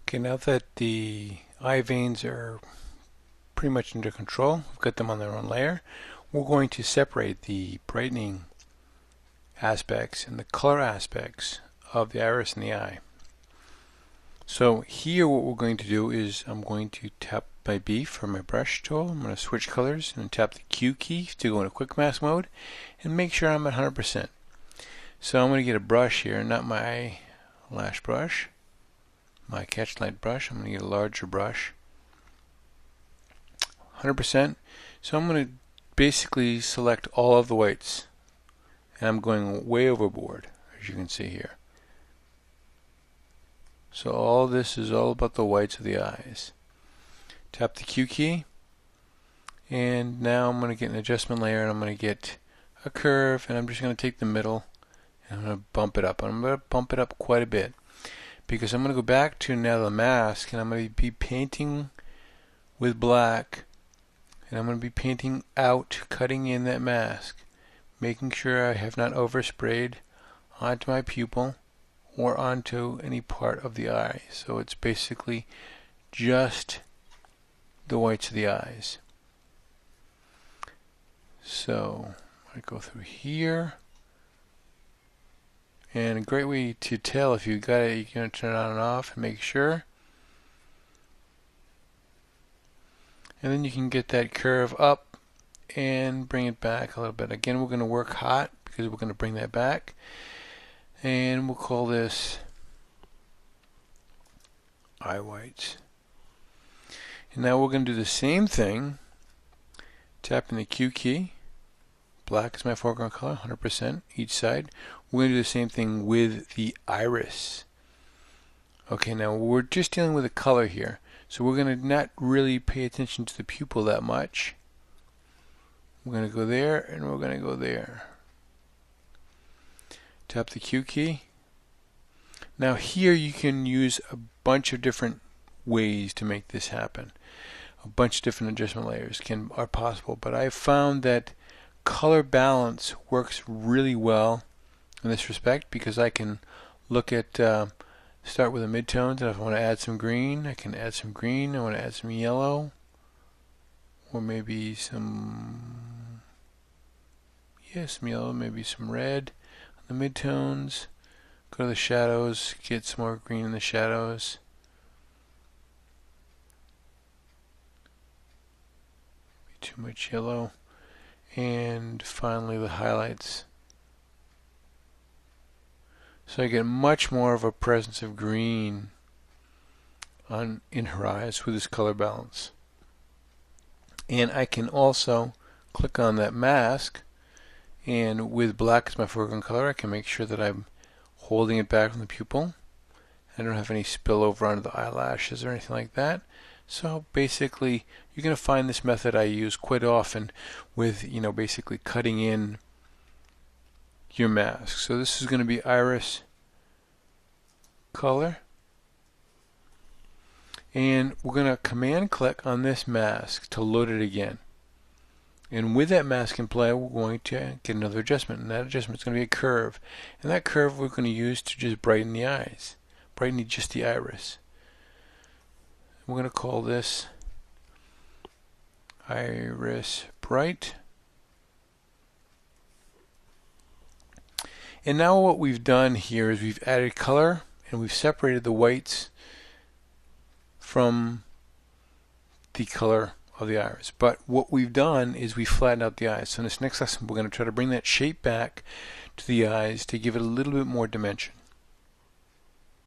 Okay, now that the eye veins are pretty much under control, we've got them on their own layer, we're going to separate the brightening aspects and the color aspects of the iris and the eye. So here what we're going to do is I'm going to tap my B for my brush tool. I'm going to switch colors and tap the Q key to go into quick mask mode and make sure I'm at 100%. So I'm going to get a brush here, not my lash brush, my catch light brush. I'm going to get a larger brush, 100%. So I'm going to basically select all of the whites, and I'm going way overboard, as you can see here. So all this is all about the whites of the eyes. Tap the Q key, and now I'm going to get an adjustment layer, and I'm going to get a curve, and I'm just going to take the middle and I'm going to bump it up. I'm going to bump it up quite a bit because I'm going to go back to now the mask, and I'm going to be painting with black, and I'm going to be painting out, cutting in that mask, making sure I have not oversprayed onto my pupil or onto any part of the eye. So it's basically just the whites of the eyes. So I go through here, and a great way to tell if you got it, you can turn it on and off and make sure. And then you can get that curve up and bring it back a little bit. Again, we're going to work hot because we're going to bring that back. And we'll call this eye whites. And now we're going to do the same thing, tapping the Q key. Black is my foreground color, 100% each side. We're going to do the same thing with the iris. Okay, now we're just dealing with a color here, so we're going to not really pay attention to the pupil that much. We're going to go there, and we're going to go there. Tap the Q key. Now here you can use a bunch of different ways to make this happen. A bunch of different adjustment layers are possible, but I've found that color balance works really well in this respect because I can look at start with the midtones, and if I want to add some green, I can add some green. I want to add some yellow, or maybe some yellow, maybe some red. The midtones, go to the shadows, get some more green in the shadows. Maybe too much yellow. And finally the highlights. So I get much more of a presence of green in her eyes with this color balance. And I can also click on that mask, and with black as my foreground color, I can make sure that I'm holding it back from the pupil. I don't have any spillover onto the eyelashes or anything like that. So basically, you're going to find this method I use quite often with, basically cutting in your mask. So this is going to be iris color. And we're going to command click on this mask to load it again. And with that mask in play, we're going to get another adjustment, and that adjustment is going to be a curve. And that curve we're going to use to just brighten the eyes, brighten just the iris. We're going to call this iris bright. And now what we've done here is we've added color, and we've separated the whites from the color of the iris. But what we've done is we flattened out the eyes. So in this next lesson we're going to try to bring that shape back to the eyes to give it a little bit more dimension.